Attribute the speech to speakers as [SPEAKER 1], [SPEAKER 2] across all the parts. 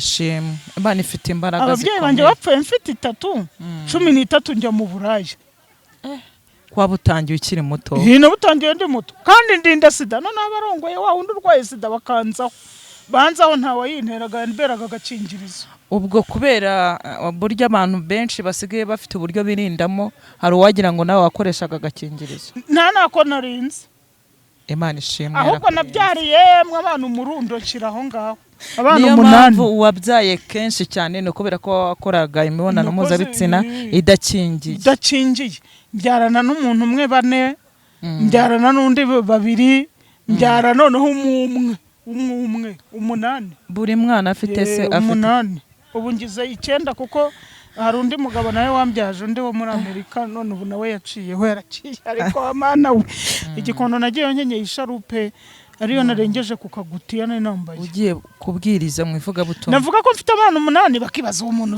[SPEAKER 1] shimwe Imana ifite imbaraga
[SPEAKER 2] ababyeyi banjye bapfuye mfite 3 13 njya mu Burayi
[SPEAKER 1] kwa butangiye ukiri muto
[SPEAKER 2] hino butangiye ndi muto kandi ndinda sida none abarongoye wa wundi urwaye sida bakanzaho banzaho ntawe yinteraga mberaga agakingirizo
[SPEAKER 1] ubwo kubera buryo abantu benshi basigaye bafite uburyo birindamo hari uwagira ngo nawe wakoreshaga agakingirizo
[SPEAKER 2] nako narinze
[SPEAKER 1] Imana ishimwe
[SPEAKER 2] ahubwo nabyariye mwe abantu umurundo nshiraho ngaho abantu 8
[SPEAKER 1] niyo mpamvu wabyaye kenshi cyane no kubera ko wakoraga imibonano mpuzabitsina idakingiye mbyarana n'umuntu umwe 4 mbyarana n'undi 2 mbyara noneho umwe 8 buri mwana afite se afite
[SPEAKER 2] 8 ubu ngize 9 kuko hari undi mugabo nawe wambyaje undi wo muri Amerika none ubu nawe yaciyeho yaraciye ariko amana we igikondo nagiye nkenyeye isharupe ariyo narengeje ku kagutiya nari nambaye
[SPEAKER 1] ugiye kubwiriza mu ivuga butumwa
[SPEAKER 2] navuga ko mfite abantu 8 bakibaza uwo muntu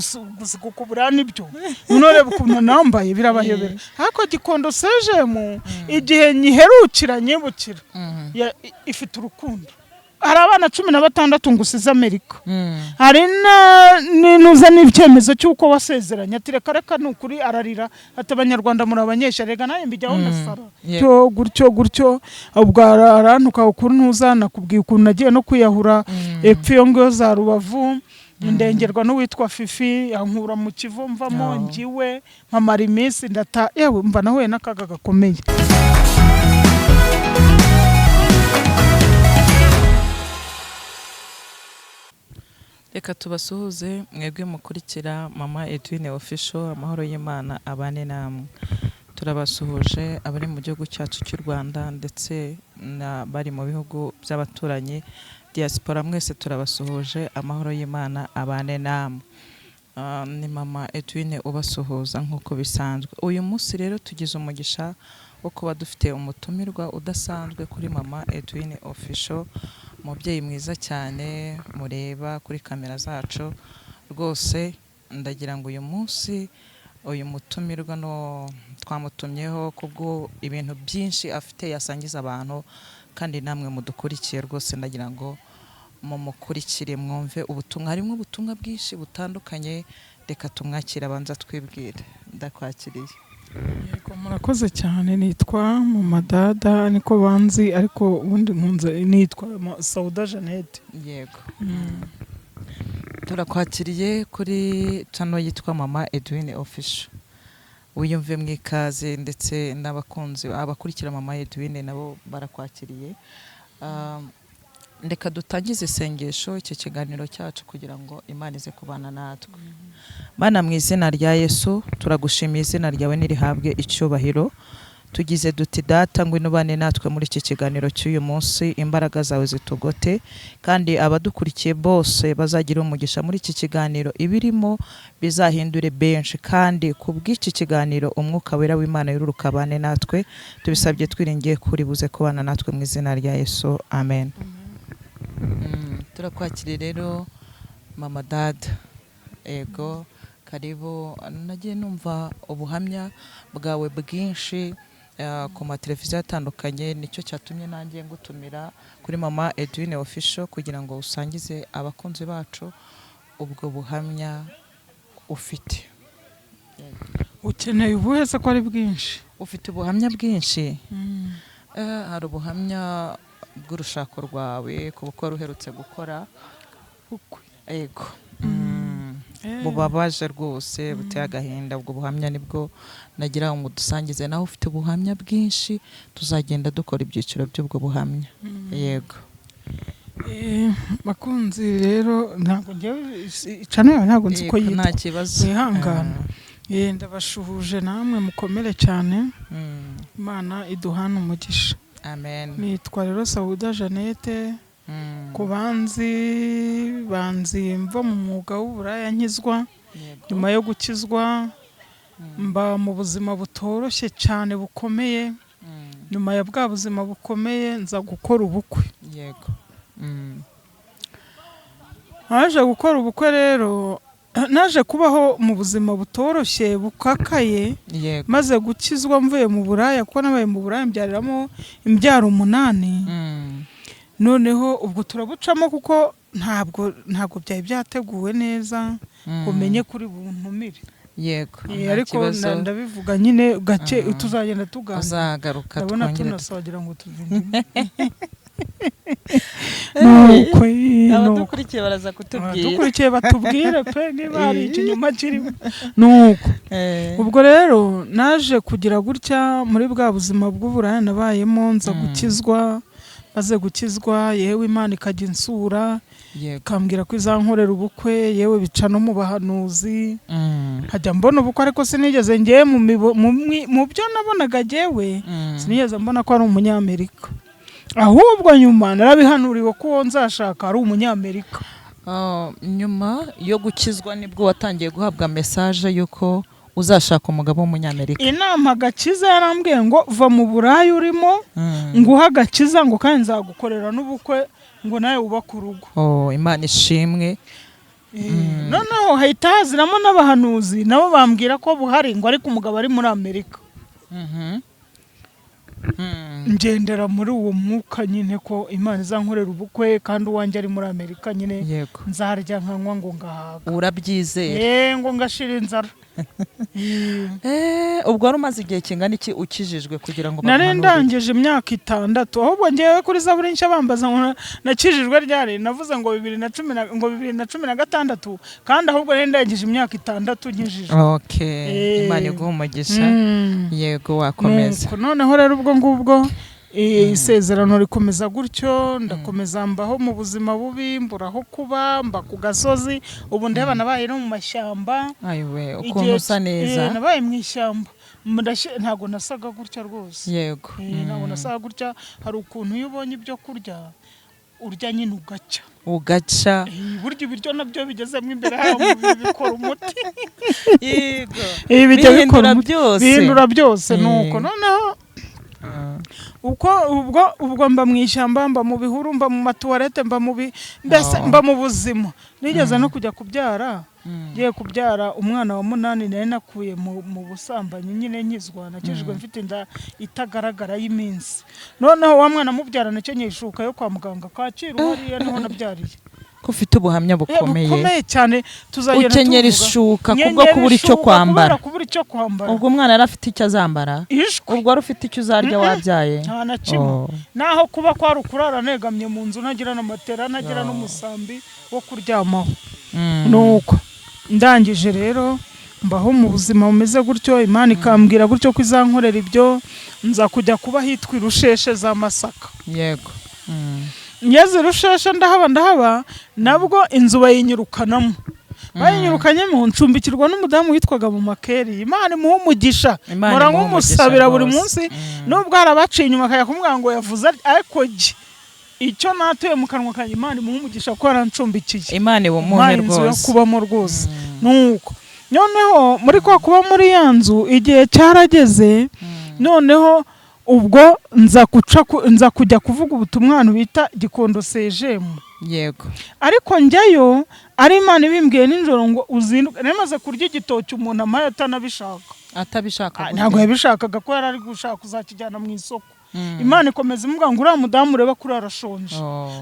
[SPEAKER 2] kubura nibyo none ukuntu nambaye birabayobera hako gikondo sejemu igihe nyiherukira nyibukira ifite urukundo hari abana 16 ngusize Amerika hari ninuza n'ibyemezo cyuko wasezeranya ati reka nukuri ararira ati abanyarwanda muri abanyesha rega naye mbijyaho ndasara cyo gutyo ubwo arantuka ukuri ntuzana kubwiye ukuntu nagiye no kwiyahura epfo ngo za Rubavu ndengerwa n'uwitwa Fifi yankura mu kivu mvamo ngiwe mpamara iminsi ndata yewe mva nahuye n'akaga gakomeye
[SPEAKER 1] reka tubasuhuze mwebwe mukurikira Mama Edwine Official amahoro y'Imana abane namwe turabasuhuje abari mu gihugu cyacu cy'u Rwanda ndetse bari mu bihugu by'abaturanyi diaspora mwese turabasuhuje amahoro y'Imana abane namwe ni Mama Edwine ubasuhuza nk'uko bisanzwe uyu munsi rero tugize umugisha wo kuba dufite umutumirwa udasanzwe kuri Mama Edwine Official umubyeyi mwiza cyane mureba kuri kamera zacu rwose ndagira ngo uyu munsi uyu mutumirwa no twamutumyeho kubwo ibintu byinshi afite yasangiza abantu kandi namwe mudukurikiye rwose ndagira ngo mumukurikire mwumve ubutumwa harimo ubutumwa bwinshi butandukanye reka tumwakira abanza twibwire ndakwakiriye
[SPEAKER 2] yego murakoze cyane nitwa Mama Dada niko banzi ariko ubundi nkunze nitwa Sauda Jeannette
[SPEAKER 1] yego turakwakiriye kuri channel yitwa Mama Edwine Official wiyumve mwikaze ndetse n'abakunzi abakurikira Mama Edwine nabo barakwakiriye ndeka dutangize isengesho iki kiganiro cyacu kugira ngo Imana ize kubana natwe Mana mu izina rya Yesu turagushimiye izina ryawe nirihabwe icyubahiro tugize duti data ngwino bane natwe muri iki kiganiro cy'uyu munsi imbaraga zawe zitugote kandi abadukurikiye bose bazagira umugisha muri iki kiganiro ibirimo bizahindure benshi kandi kubw'iki kiganiro umwuka wera w'Imana yururuka bane natwe tubisabye twiringiye kuri buze kubana natwe mu izina rya Yesu amen turakwakiriye rero Mama Dada ego karibu nagiye numva ubuhamya bwawe bwinshi ku mateleviziyo atandukanye nicyo cyatumye nanjye ngutumira kuri Mama Edwine Official kugira ngo usangize abakunzi bacu ubwo buhamya ufite
[SPEAKER 2] ukeneye ubuhese ko ari bwinshi
[SPEAKER 1] ufite ubuhamya bwinshi hari ubuhamya bw'urushako rwawe ku bukwe ruherutse gukora ego bubabaje rwose buteye agahinda ubwo buhamya nibwo nagira ngo dusangize naho ufite ubuhamya bwinshi tuzagenda dukora ibyiciro by'ubwo buhamya yego
[SPEAKER 2] bakunzi rero ntabwo ntabwo nzi ko yitwa
[SPEAKER 1] nta kibazo
[SPEAKER 2] ihangana ndabashuhuje namwe mukomere cyane Imana iduhana umugisha
[SPEAKER 1] amen
[SPEAKER 2] nitwa rero Sauda Jeannette ku banzi mva mu mwuga w'uburaya nkizwa nyuma yo gukizwa mba mu buzima butoroshye cyane bukomeye nyuma ya bwa buzima bukomeye nza gukora ubukwe
[SPEAKER 1] yego
[SPEAKER 2] naje gukora ubukwe rero naje kubaho mu buzima butoroshye bukakaye maze gukizwa mvuye mu buraya kuko nabaye mu buraya mbyariramo imbyaro 8 noneho ubwo turabucamo kuko ntabwo byari byateguwe neza ngo umenye kuri buntumire.
[SPEAKER 1] Yego,
[SPEAKER 2] ariko ndabivuga nyine gake tuzagenda tuganira,
[SPEAKER 1] uzagaruka
[SPEAKER 2] ndabona
[SPEAKER 1] twongere
[SPEAKER 2] tunasagira ngo tuvinde nuko
[SPEAKER 1] abadukurikiye baraza kutubwira,
[SPEAKER 2] dukurikiye batubwire pe niba hari ikinyuma kirimo. nuko ubwo rero naje kugira gutya muri bwa buzima bw'uburaya nabayemo, nza gukizwa, maze gukizwa yewe Imana ikajya insura ikambwira ko izankorera ubukwe, yewe bica no mu bahanuzi hajya mbona ubukwe, ariko sinigeze ngiye mu byo nabonaga jewe sinigeze mbona ko ari umunyamerika, ahubwo nyuma narabihanuriwe ko uwo nzashaka ari umunyamerika.
[SPEAKER 1] Nyuma yo gukizwa nibwo watangiye guhabwa message yuko uzashaka umugabo w'umunyamerika.
[SPEAKER 2] Inama Agakiza yarambwiye ngo va mu burayi urimo nguha agakiza, ngo kandi nzagukorera n'ubukwe, ngo nawe wubake urugo.
[SPEAKER 1] Imana ishimwe.
[SPEAKER 2] Noneho hahita haziramo n'abahanuzi nabo bambwira ko buhari, ngo ariko umugabo ari muri Amerika. Ngendera muri uwo mwuka nyine ko Imana izankorera ubukwe kandi uwanjye ari muri Amerika nyine nzarya nkanywa ngo ngahaga.
[SPEAKER 1] Urabyizeye?
[SPEAKER 2] Ngo ngashira inzara.
[SPEAKER 1] Ubwo wari umaze igihe kingana iki ukijijwe kugira ngo
[SPEAKER 2] nari ndangije imyaka 6, ahubwo ngewe kuri Zaburi nshya bambaza ngo nakijijwe ryari, navuze ngo 2016 kandi ahubwo nari ndangije imyaka 6 nkijijwe.
[SPEAKER 1] Imana iguha umugisha. Yego, wakomeza.
[SPEAKER 2] Noneho rero ubwo ngubwo isezerano rikomeza gutyo, ndakomeza mbaho mu buzima bubi, mburaho kuba, mba ku gasozi, ubu ndeba nabaye no mu mashyamba.
[SPEAKER 1] Ayiwe, ukuntu usa neza.
[SPEAKER 2] Nabaye mu ishyamba, ntago nasaga gutya rwose.
[SPEAKER 1] Yego,
[SPEAKER 2] ntago nasaga gutya. Hari ukuntu iyo ubonye ibyo kurya urya nyine
[SPEAKER 1] ugaca
[SPEAKER 2] burya ibiryo nabyo bigezemo imbere hayo mu bikora umuti.
[SPEAKER 1] Yego,
[SPEAKER 2] bihindura byose. Nuko noneho ubwo mba mu ishyamba, mba mu bihuru, mba mu matuwarete, mbese mba mu buzima. Nigeze no kujya kubyara, ngiye kubyara umwana wa 8 nari nakuye mu busambanyi nyine nkizwa, nakijijwe mfite inda itagaragara y'iminsi. Noneho wa mwana mubyara nacyo nyishuka yo kwa muganga Kacyiru, hariya niho nabyariye.
[SPEAKER 1] Ko ufite ubuhamya bukomeye
[SPEAKER 2] cyane, tuzagera
[SPEAKER 1] ukenyera ishuka kubwo kubura icyo kwambara. Ubwo umwana yari afite icyo azambara, ubwo wari ufite icyo uzarya wabyaye.
[SPEAKER 2] Nta na kimwe. Naho kuba kwari ukurara negamye mu nzu, nagira na matera, nagira n'umusambi wo kuryamaho. Nuko ndangije rero mbaho mu buzima bumeze gutyo, Imana ikambwira gutyo ko izankorera ibyo, nza kujya kuba hitwa Rusheshe za Masaka.
[SPEAKER 1] Yego.
[SPEAKER 2] Ngeze Rusheshe ndahaba nabwo inzu bayinyurukanamo. Bayinyurukanyemo ncumbikirwa n'umudamu witwaga mu Makeri. Imana imuha umugisha, mora nk'umusabira buri munsi, nubwo harabaciye inyuma kaya kumubwira ngo yavuze ariko icyo natuye mu kanwa kanjye, Imana imuha umugisha ko yarancumbikiye.
[SPEAKER 1] Imana ibumuhe rwose.
[SPEAKER 2] Yo kubamo rwose. Nuko noneho muri kwa kuba muri ya nzu igihe cyarageze, noneho ubwo nza kujya kuvuga ubutumwa bita Gikondo Sejemu.
[SPEAKER 1] Yego.
[SPEAKER 2] Ariko njyayo ari Imana ibimbwiye nijoro ngo uzinduke. Namaze kurya igitoki umuntu amaye atabishaka. Ntabwo yabishakaga ko yari ari gushaka kuzakijyana mu isoko. Imana ikomeza imuvuga ngo uriya mudamu ureba kuri arashonje,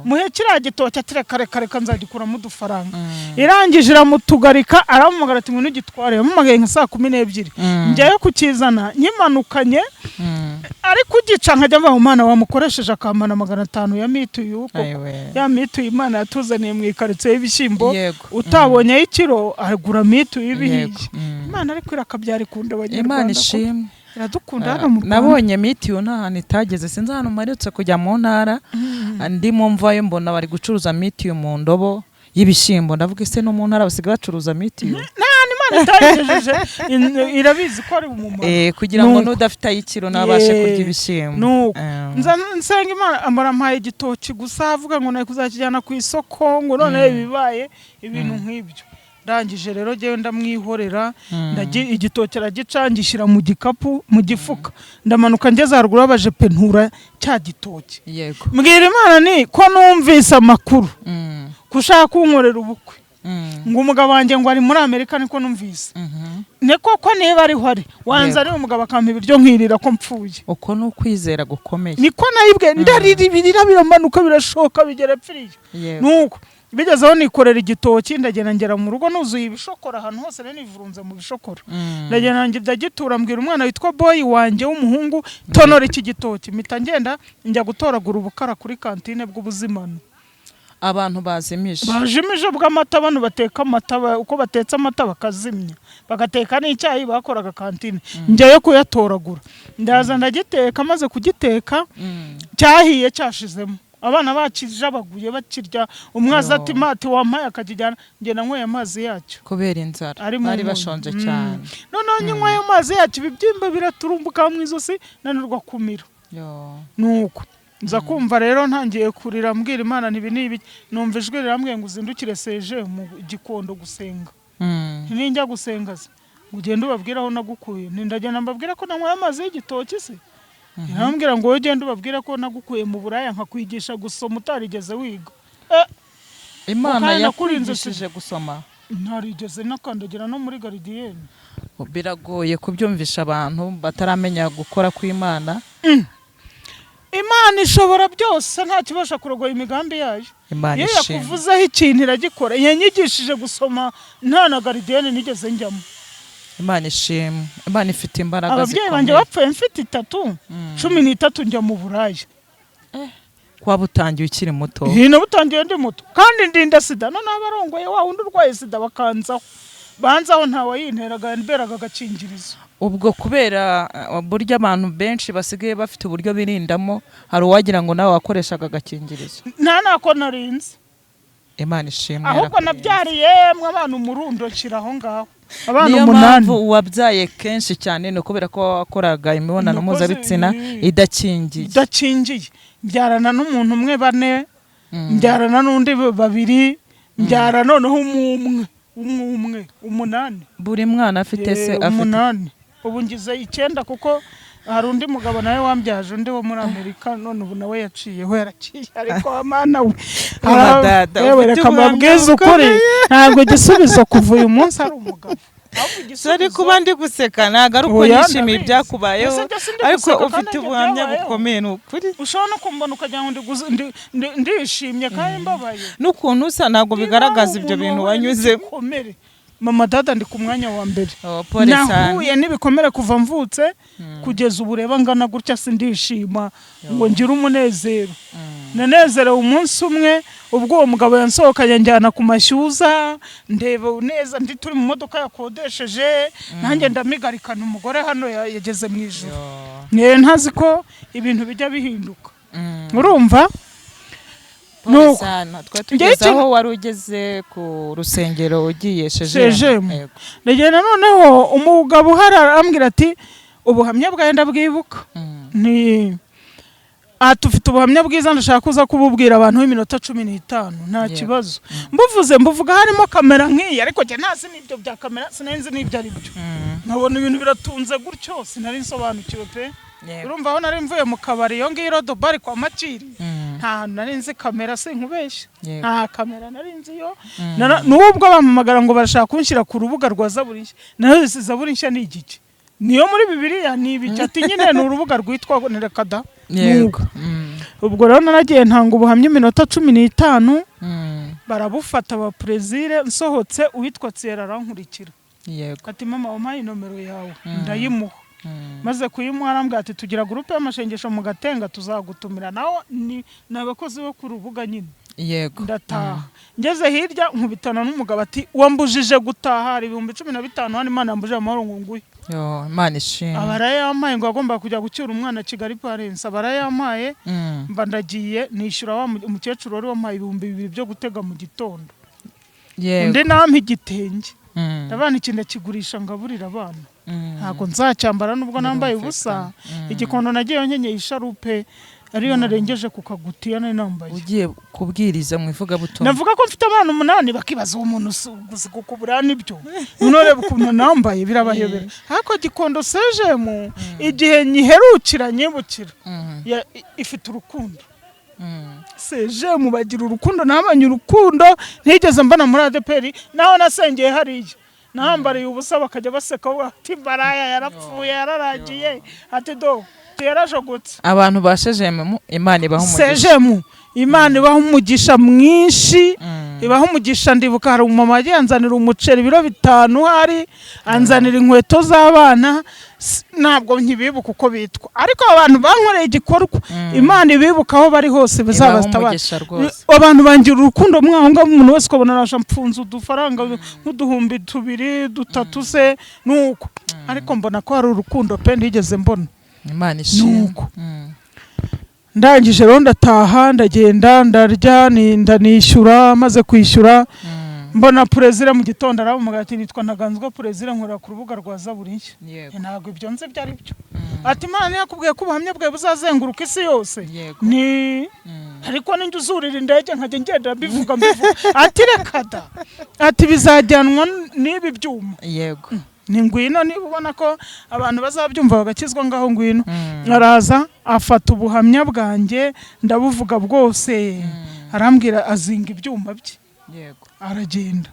[SPEAKER 2] muhe kiriya gitoki atireka nzagikuramo udufaranga. Irangije iramutugarika, aramumagara ati ngo nugitware. Yamumagaye nka 12. Njyayo kukizana nyimanukanye, ariko ugica nkajya mva Imana wamukoresheje akamana 500 ya mituyu, uko ya mituyu Imana yatuzaniye mu ikaritsiye y'ibishyimbo, utabonye ikiro agura mituyu ibihiye. Imana ariko irakabyara ikunda Abanyarwanda.
[SPEAKER 1] Imana ishimwe.
[SPEAKER 2] Iradukunda hano mu Rwanda.
[SPEAKER 1] Nabonye mitiyu nta hantu itageze, sinzi hano maretse kujya mu ntara, ndimo mvayo mbona bari gucuruza mitiyu mu ndobo y'ibishyimbo. Ndavuga ese no mu ntara basigaye bacuruza mitiyu?
[SPEAKER 2] Imana itayigejeje, irabizi ko ari umumaro.
[SPEAKER 1] Kugira ngo n'udafite ayikiro nabashe kurya ibishyimbo.
[SPEAKER 2] Nsenga Imana amarampaye igitoki gusa, avuga ngo naye kuzakijyana ku isoko, ngo none bibaye ibintu nk'ibyo. Ndangije rero jewe ndamwihorera, igitoki aragicangishyira mu gikapu, mu gifuka. Ndamanuka ngeze haruguru baje pentura cya gitoki.
[SPEAKER 1] Yego.
[SPEAKER 2] Mbwira Imana ni ko numvise amakuru kushaka kunkorera ubukwe, ngo umugabo wanjye ngo ari muri Amerika, niko numvise. Neko ko niba ari hari wanza ari umugabo akampa ibiryo nkirira ko mpfuye.
[SPEAKER 1] Uko no kwizera gukomeye.
[SPEAKER 2] Niko nayibwe ndarira ibirira biramanuka birashoka bigera pfiriye. Nuko bigezeho nikorera igitoki ndagenda ngera mu rugo nuzuye ibishokora ahantu hose rero nivurunze mu bishokora ndagenda ndagitura mbwira umwana witwa boy wanjye w'umuhungu tonora iki gitoki mpita ngenda njya gutoragura ubukara kuri kantine bw'ubuzimano.
[SPEAKER 1] Abantu bajimije
[SPEAKER 2] bw'amata, abantu bateka amata uko batetse amata bakazimya bagateka n'icyayi bakoraga kantine njyayo kuyatoragura ndaza ndagiteka maze kugiteka cyahiye cyashizemo abana bakijabaguye bakirya umwaza ati mati wampaye akajyana ngenda nkweye amazi yacyo
[SPEAKER 1] kubera inzara bari bashonje cyane
[SPEAKER 2] none nkweye amazi yacyo ibibyimba biraturumbuka mu izosi nanirwa kumira nuko nza kumva rero ntangiye kurira mbwira Imana nibi numva ijwi rirambwiye ngo uzindukire seje mu Gikondo gusenga ninjya gusenga ugenda ubabwira aho nagukuye ndagenda mbabwira ko nanywa amazi y'igitoki se irambwira ngo ugenda ubabwira ko nagukuye mu buraya nkakwigisha gusoma utarigeze wiga.
[SPEAKER 1] Imana yakurindishije gusoma
[SPEAKER 2] ntarigeze nakandagira no muri garidiyeni.
[SPEAKER 1] Biragoye kubyumvisha abantu bataramenya gukora kw'Imana.
[SPEAKER 2] Imana ishobora byose nta kibasha kurogoya imigambi yayo. Iyo yakuvuzeho ikintu iragikora. Yanyigishije gusoma nta na garidiyeni nigeze njyamo.
[SPEAKER 1] Imana ishimwe. Imana ifite imbaraga zikomeye.
[SPEAKER 2] Ababyeyi banjye bapfuye mfite 13 njya mu buraya.
[SPEAKER 1] Kwa butangiye ukiri muto.
[SPEAKER 2] Hino butangiye ndi muto. Kandi ndinda sida none abarongoye wa wundi urwaye sida bakanzaho. Banzaho ntawe yinteraga mberaga agakingirizo.
[SPEAKER 1] Ubwo kubera buryo abantu benshi basigaye bafite uburyo birindamo hari uwagira ngo nawe wakoreshaga agakingirizo.
[SPEAKER 2] Nako narinze.
[SPEAKER 1] Imana ishimwe.
[SPEAKER 2] Ahubwo nabyariye mwe abantu umurundo kiraho ngaho. Abantu 8.
[SPEAKER 1] Niyo mpamvu wabyaye kenshi cyane no kubera ko wakoraga imibonano mpuzabitsina idakingiye. Mbyarana n'umuntu umwe 4, mbyarana n'undi 2, mbyara noneho umwe 8. Buri mwana afite se afite
[SPEAKER 2] 8. Ubu ngize 9 kuko hari undi mugabo nawe wambyaje undi wo muri Amerika none ubu nawe yaciyeho yaraciye ariko amana we yewe reka mbabwize ukuri ntabwo gisubizo kuva uyu munsi ari umugabo.
[SPEAKER 1] Sari kuba ndi guseka nagaruko nishimiye byakubayeho ariko ufite ubuhamya bukomeye n'ukuri.
[SPEAKER 2] Ushobora no kumbona ukajya ngo ndishimye kandi mbabaye
[SPEAKER 1] n'ukuntu usa ntabwo bigaragaza ibyo bintu wanyuze.
[SPEAKER 2] Mama dada ndi ku mwanya wa mbere. Nahuye n'ibikomere kuva mvutse kugeza ubu reba ngana gutya sindishima ngo ngira umunezero. Nanezerewe umunsi umwe ubwo uwo mugabo yansohokanye njyana ku mashyuza ndeba neza ndi turi mu modoka yakodesheje nanjye ndamigarikana umugore hano yageze mu ijuru. Ntazi ko ibintu bijya bihinduka. Urumva?
[SPEAKER 1] Nuko twagezaho wari ugeze ku rusengero ugiye shejemo.
[SPEAKER 2] Ndagenda noneho umugabo harambwira ati ubuhamya bwawe ndabwibuka. Tufite ubuhamya bwiza ndashaka kuza kububwira abantu b'iminota 15 nta kibazo. Mbuvuga harimo kamera nk'iyi ariko cyo ntazi n'ibyo bya kamera sinenzi n'ibyo ari byo. Nkabona ibintu biratunze gutyo sinari nsobanukiwe pe. Urumva aho nari mvuye mu kabari yo ngiyo Rodo Bar kwa Maciri. Nta nari nzi kamera sinkubeshya. Nta kamera nari nzi yo. Nubwo bampamagara ngo barashaka kunshyira ku rubuga rwa Zaburi nshya. Naho Zaburi nshya ni igiki. Niyo muri Bibiliya ni ibiki ati nyine ni urubuga rwitwa Nerekada.
[SPEAKER 1] Yego.
[SPEAKER 2] Ubwo rero naragiye ntanga ubuhamya iminota 15 barabufata ba Prezire nsohotse uwitwa Tsiera arankurikira.
[SPEAKER 1] Yego.
[SPEAKER 2] Ati mama wampaye nomero yawe ndayimuha. Maze kuyimuha arambwira ati tugira groupe y'amashengesho mu Gatenga tuzagutumira naho ni nabakozi bo ku rubuga nyine.
[SPEAKER 1] Yego.
[SPEAKER 2] Ndataha ngeze hirya nkubitana n'umugabo ati wambujije gutaha ari 15,000 hano Imana yambujije amahoro ngunguye.
[SPEAKER 1] Imana ishimwe.
[SPEAKER 2] Abarayampaye ngo agomba kujya gucyura umwana Kigali Parents abarayampaye mba ndagiye nishyura wa umukecuru wari wampaye 2,000 byo gutega mu gitondo. Undi nampa igitenge. Abana ikinde kigurisha ngaburira abana. Ntago nzacyambara nubwo nambaye ubusa. Igikondo nagiye nkenyeye isharupe ariyo narengeje ku kagutiya nari nambaye.
[SPEAKER 1] Ugiye kubwiriza mu ivuga butumwa.
[SPEAKER 2] Navuga ko mfite abantu 8 bakibaza umuntu gukubura nibyo. None bukuntu nambaye birabayobera. Hako Gikondo sejemo igihe nyiherukira nyibukira. Ifite urukundo. Sejemo bagira urukundo nabanye urukundo ntigeze mbana muri ADPR naho nasengeye hariya. Nambariye ubusa bakajya baseka ati baraya yarapfuye yararagiye ati do yarajogotse.
[SPEAKER 1] Abantu bashejemo Imana ibaho umugisha.
[SPEAKER 2] Sejemo Imana ibaho umugisha mwinshi ibaho umugisha. Ndibuka hari umumama yagiye anzanira umuceri ibiro 5 hari, anzanira inkweto z'abana, ntabwo nkibibuka uko bitwa, ariko abantu bankoreye igikorwa, Imana ibibuka aho bari hose bizabastabara. Abantu bangira urukundo mwanga, umuntu wese ukabona arasha mpfunza udufaranga nk'uduhumbi 2 3 se nuko, ariko mbona ko hari urukundo pe ndigeze mbona.
[SPEAKER 1] Imana ishimwe.
[SPEAKER 2] Ndangije rero ndataha, ndagenda ndarya, ndanishyura, maze kwishyura mbona Perezida mu gitondo aravuga ati nitwa Ntaganzwa Perezida, nkora ku rubuga rwa Zaburi nshya. Ntabwo ibyo nze byari byo. Ati Imana yakubwiye ko ubuhamya bwawe buzazenguruka isi yose. Ni ariko ninjye uzurira indege nkajya ngenda bivuga. Ati reka da, ati bizajyanwa n'ibi byuma. Yego. Ni ngwino niba ubona ko abantu bazabyumva bagakizwa ngaho ngwino. Araza afata ubuhamya bwanjye ndabuvuga bwose, arambwira azinga ibyuma bye. Yego. Aragenda.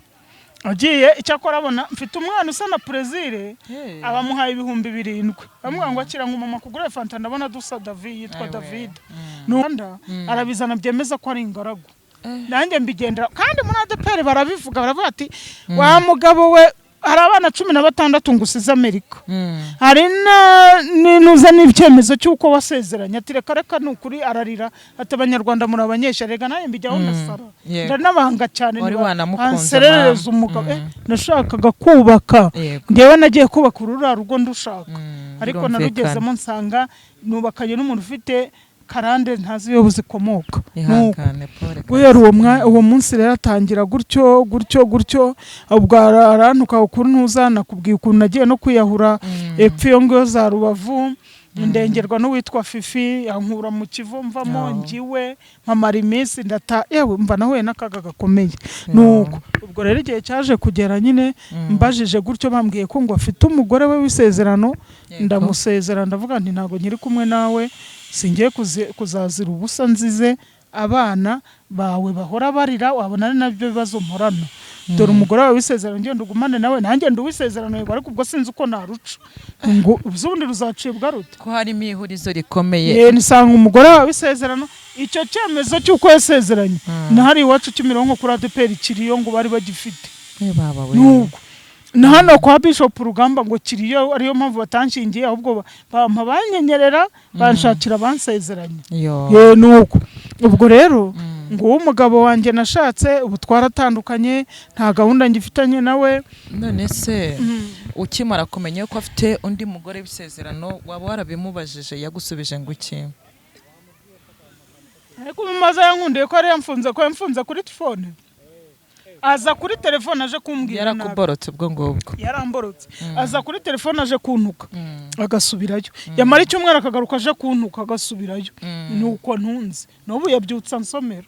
[SPEAKER 2] Agiye icyakora abona mfite umwana usa na Perezida, abamuhaye 7,000. Bamubwira ngo akira ngo mama kugura fanta, ndabona dusa David, yitwa David. Nunda arabizana byemeza ko ari ingaragu. Nanjye mbigendera kandi muri ADPR barabivuga, baravuga ati wa mugabo we hari abana 16 ngusize Amerika. Hari ninuza n'ibyemezo cy'uko wasezeranya, ati reka reka nukuri. Ararira ati abanyarwanda muri abanyesha, rega naye mbijyaho ndasara, ndanabanga cyane anserereza umugabo. Nashakaga kubaka, ngewe nagiye kubaka urura rugo ndushaka, ariko narugezemo nsanga nubakanye n'umuntu ufite karande ntazi yo buzikomoka. Guhera uwo munsi rero atangira gutyo ubwo arantuka ukuri ntuzana kubwiye ukuntu nagiye no kwiyahura epfo yo ngo za Rubavu, ndengerwa n'uwitwa Fifi, ankura mu kivu mvamo ngiwe mpamara iminsi yewe mva nahuye n'akaga gakomeye. Nuko ubwo rero igihe cyaje kugera nyine mbajije gutyo, bambwiye ko ngo afite umugore we w'isezerano. Ndamusezera ndavuga nti ntago nyiri kumwe nawe, singiye kuzazira ubusa nzize abana bawe bahora barira, wabona ari nabyo bibazo mporana. Dore umugore wawe w'isezerano ngende ugumane nawe, nanjye ndi w'isezerano yego, ariko ubwo sinzi uko naruca ngo ubundi ruzacibwa rute,
[SPEAKER 1] ko hari imihurizo rikomeye.
[SPEAKER 2] Nisanga umugore wawe w'isezerano icyo cyemezo cy'uko yasezeranye na hari iwacu Kimironko kuri ADPR kiriyo ngo bari bagifite. Nuko na hano kwa Bishop Rugamba ngo kiriyo, ariyo mpamvu batanshingiye, ahubwo bampa banyenyerera banshakira bansezeranye. Nuko ubwo rero ngo umugabo wanjye nashatse ubu twaratandukanye, nta gahunda ngifitanye nawe.
[SPEAKER 1] None se ukimara kumenya ko afite undi mugore w'isezerano, waba warabimubajije yagusubije ngo iki?
[SPEAKER 2] Ariko mumaze yankundiye ko ari yamfunze kuri telefone. Aza kuri telefone aje kumbwira nabi.
[SPEAKER 1] Yarakuborotse ubwo ngubwo.
[SPEAKER 2] Yaramborotse. Aza kuri telefone aje kuntuka agasubirayo. Yamara icyumwera akagaruka aje kuntuka agasubirayo. Nuko ntunze. N'ubu yabyutsa nsomera.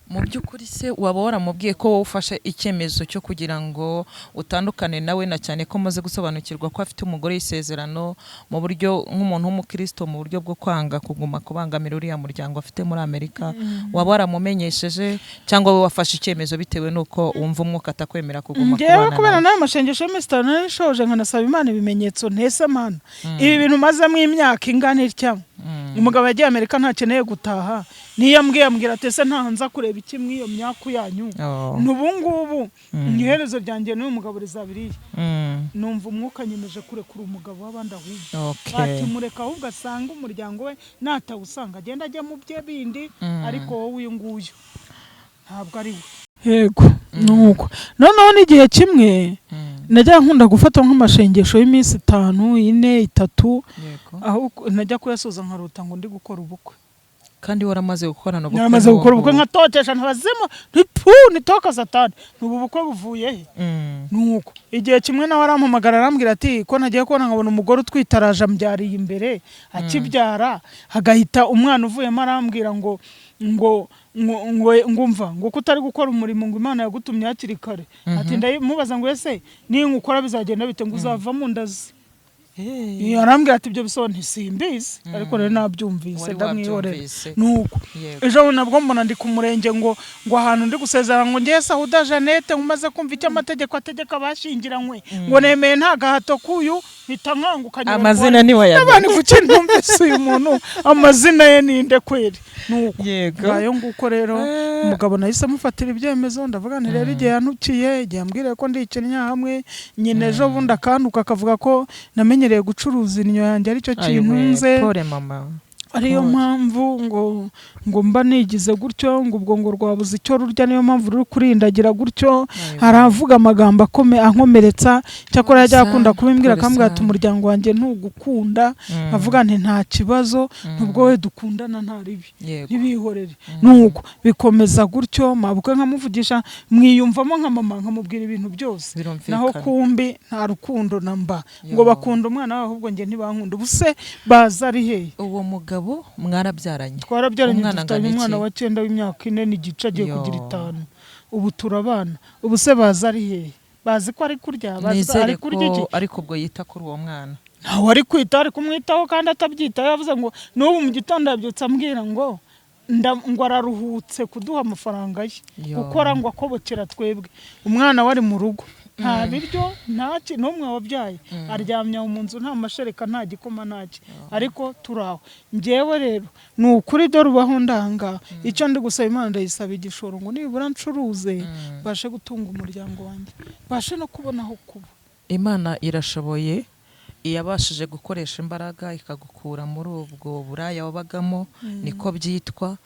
[SPEAKER 1] Mu by'ukuri se waba waramubwiye ko wowe ufashe icyemezo cyo kugira ngo utandukane nawe, na cyane ko maze gusobanukirwa ko afite umugore w'isezerano, mu buryo nk'umuntu w'umukristo, mu buryo bwo kwanga kuguma kubangamira uriya muryango afite muri Amerika? Waba waramumenyesheje cyangwa wowe wafashe icyemezo bitewe nuko wumva umwuka atakwemera kuguma kubana nawe?
[SPEAKER 2] Ngewe kubera nawe mashengesho y'Imana narishoje nkanasaba Imana ibimenyetso ntese Mana. Ibi bintu mazemo imyaka ingana itya, umugabo yagiye Amerika ntakeneye gutaha, niyo ambwira atese ntahanza kureba iki mwiyo myaka yanyu. N'ubu ngubu iherezo ryanjye n'uyu mugabo rizabiriye. Numva umwuka nyemeje kurekura umugabo w'abandi ahubwo. Ati mureka ahubwo asanga umuryango we natawusanga agenda ajya mu bye bindi, ariko wowe uyu nguyu ntabwo ari we. Yego. Nuko noneho n'igihe kimwe najya nkunda gufata nk'amashengesho y'iminsi 5, 4, 3, aho najya kuyasoza nkarota ngo ndi gukora ubukwe.
[SPEAKER 1] Kandi waramaze gukorana ubukwe?
[SPEAKER 2] Naramaze gukora ubukwe nkatotesha ntabazimo nitoka Satani. Nubu bukwe buvuye he? Nuko igihe kimwe nawe arampamagara arambwira ati ko nagiye kubona nkabona umugore utwitaraje ambyariye imbere, akibyara hagahita umwana uvuyemo, arambwira ngo ngumva ngo kutari gukora umurimo ngo Imana yagutumye hakiri kare. Ati ndamubaza ngo ese ni nkukora bizagenda bite, ngo uzava mu ndazi. arambwira ati ibyo bisobanuro ntisimbizi ariko rero nabyumvise ndamwihorera nuko ejo nabwo mbona ndi ku murenge ngo ahantu ndi gusezerana ngo ngiye Sauda Jeannette umaze kumva icyo amategeko ategeka bashingiranywe ngo nemeye nta gahato kuyu mpita nkangukanye
[SPEAKER 1] amazina ni wayaga
[SPEAKER 2] n'abandi kuki ntumvise uyu muntu amazina ye ninde kweri nuko bayo nguko rero umugabo nahise amufatira ibyemezo ndavuga nti rero igihe yantukiye igihe ambwiriye ko ndikenya hamwe nyine ejo bundi akantuka akavuga ko namenyereye gucuruza inyo yanjye aricyo kintunze ariyo mpamvu ngo mba nigize gutyo ngo ubwo ngo rwabuze icyo rurya niyo mpamvu ruri kurindagira gutyo haravuga amagambo ankomeretsa cyakora yajya akunda kubimbwira akambwira ati umuryango wanjye ntugukunda avuga nti nta kibazo nubwo we dukundana nta ribi ntibihorere nuko bikomeza gutyo mabukwe nkamuvugisha mwiyumvamo nka mama nkamubwira ibintu byose naho kumbi nta rukundo namba ngo bakunda umwana waho ahubwo nge ntibankunda ubuse baza ari hehe
[SPEAKER 1] uwo mugabo mwarabyaranye
[SPEAKER 2] dufitanye umwana wa 9 w'imyaka 4 n'igice agiye kugira 5 ubu turabana ubu se baza ari hehe bazi ko ari kurya bazi ari kurya iki
[SPEAKER 1] ariko ubwo yita kuri uwo mwana
[SPEAKER 2] ntawe ari kwita ari kumwitaho kandi atabyita yavuze ngo n'ubu mu gitondo yabyutse ambwira ngo araruhutse kuduha amafaranga ye gukora ngo akobokera twebwe umwana wari mu rugo nta biryo ntaki n'umwe wabyaye aryamye mu nzu nta mashereka nta gikoma ntaki ariko turaho ngewe rero ni ukuri dore ubaho ndanga icyo ndi gusaba Imana ndayisaba igishoro ngo nibura ncuruze bashe gutunga umuryango wanjye bashe no kubona aho kuba
[SPEAKER 1] Imana irashoboye iyabashije gukoresha imbaraga ikagukura muri ubwo buraya wabagamo niko byitwa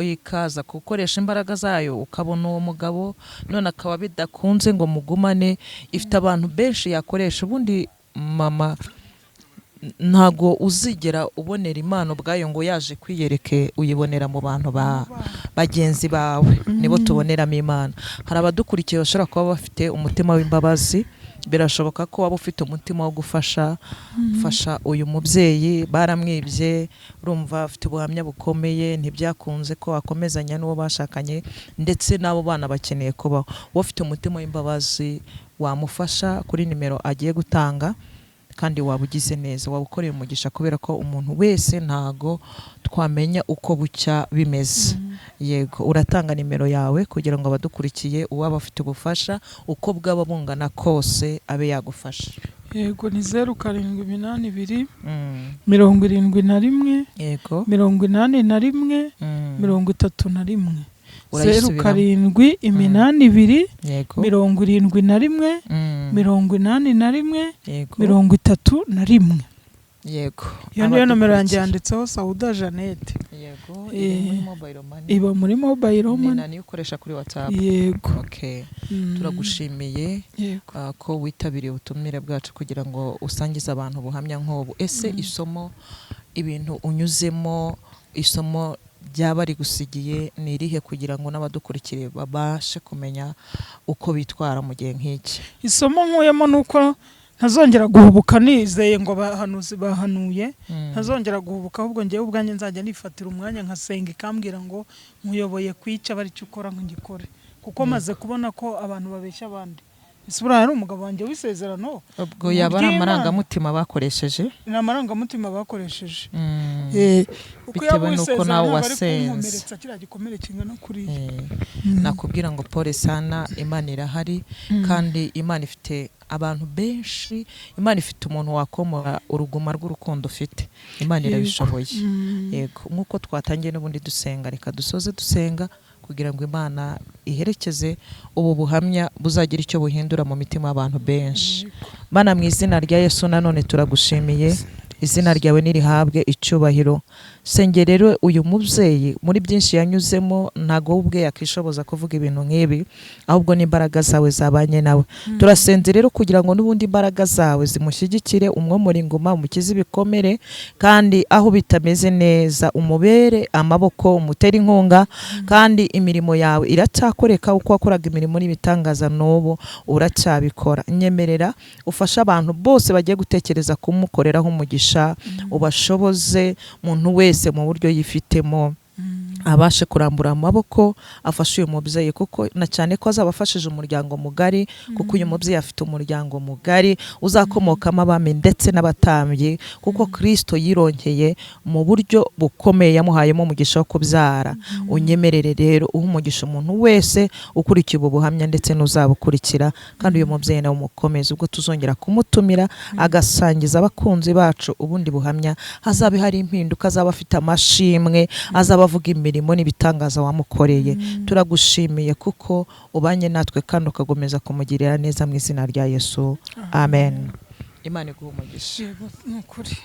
[SPEAKER 1] ikaza gukoresha imbaraga zayo ukabona uwo mugabo none akaba bidakunze ngo mugumane ifite abantu benshi yakoresha ubundi mama ntago uzigera ubonera Imana ubwayo ngo yaje kwiyereke uyibonera mu bantu bagenzi bawe nibo tuboneramo Imana hari abadukurikiye bashobora kuba bafite umutima w'imbabazi birashoboka ko waba ufite umutima wo gufasha uyu mubyeyi baramwibye urumva afite ubuhamya bukomeye ntibyakunze ko akomezanya n'uwo bashakanye ndetse n'abo bana bakeneye kubaho ufite umutima w'imbabazi wamufasha kuri nimero agiye gutanga kandi waba ugize neza waba ukoreye umugisha kubera ko umuntu wese ntago twamenya uko bucya bimeze yego uratanga nimero yawe kugira ngo abadukurikiye uwaba afite ubufasha uko bwaba bungana kose abe yagufasha
[SPEAKER 2] yego ni 0782 71
[SPEAKER 1] yego
[SPEAKER 2] 81 31 0782 71 31
[SPEAKER 1] yego
[SPEAKER 2] iyo niyo nomero yanjye yanditseho Sauda Jeannette
[SPEAKER 1] yego
[SPEAKER 2] iba muri mobile money
[SPEAKER 1] ni ukoresha kuri WhatsApp
[SPEAKER 2] yego
[SPEAKER 1] okay turagushimiye ko witabiriye ubutumire bwacu kugira ngo usangize abantu buhamya nk'ubu ese isomo ibintu unyuzemo isomo byaba rigusigiye ni irihe kugira ngo n'abadukurikiye babashe kumenya uko bitwara mu gihe nk'iki
[SPEAKER 2] isomo nkuyemo nuko ntazongera guhubuka nizeye ngo abahanuzi bahanuye ntazongera guhubuka ahubwo ngiye ubwanjye nzajya nifatira umwanya nkasenga ikambwira ngo nkuyoboye kwica bari cyo ukora nk'igikore kuko maze kubona ko abantu babeshya abandi isubira ari umugabo wanjye w'isezerano
[SPEAKER 1] ubwo yaba ari amarangamutima bakoresheje
[SPEAKER 2] ni amarangamutima bakoresheje
[SPEAKER 1] bitewe nuko nawe wasenze
[SPEAKER 2] kiriya gikomere kingana kuri
[SPEAKER 1] nakubwira ngo pole sana Imana irahari kandi Imana ifite abantu benshi Imana ifite umuntu wakomora uruguma rw'urukundo ufite Imana irabishoboye yego nkuko twatangiye n'ubundi dusenga reka dusoze dusenga kugira ngo Imana iherekeze ubu buhamya buzagira icyo buhindura mu mitima y'abantu benshi Mana mu izina rya Yesu nanone turagushimiye izina ryawe nirihabwe icyubahiro sengerero uyu mubyeyi muri byinshi yanyuzemo ntago ubwe yakishoboza kuvuga ibintu nk'ibi ahubwo n'imbaraga zawe zabanye nawe turasenze rero kugira ngo n'ubundi imbaraga zawe zimushyigikire umwomora inguma umukize ibikomere kandi aho bitameze neza umubere amaboko umutera inkunga kandi imirimo yawe iracyakoreka uko wakoraga imirimo n'ibitangaza n'ubu uracyabikora nyemerera ufasha abantu bose bagiye gutekereza kumukoreraho umugisha ubashoboze muntu wese mu buryo yifitemo abashe kurambura amaboko afashe uyu mubyeyi, kuko na cyane ko azabafashije umuryango mugari, kuko uyu mubyeyi afite umuryango mugari uzakomokamo abami ndetse n'abatambyi, kuko Kristo yirongeye mu buryo bukomeye, yamuhayemo umugisha wo kubyara. Unyemerere rero uha umugisha umuntu wese ukurikiye ubu buhamya ndetse n'uzabukurikira, kandi uyu mubyeyi nawe umukomeze. Ubwo tuzongera kumutumira agasangiza abakunzi bacu ubundi buhamya, hazabe hari impinduka, azaba afite amashimwe, azaba avuga imirimo n'ibitangaza wamukoreye. Turagushimiye kuko ubanye natwe kandi ukagomeza kumugirira neza mu izina rya Yesu, amen. Imana iguhe umugisha.
[SPEAKER 2] Yego, ni ukuri.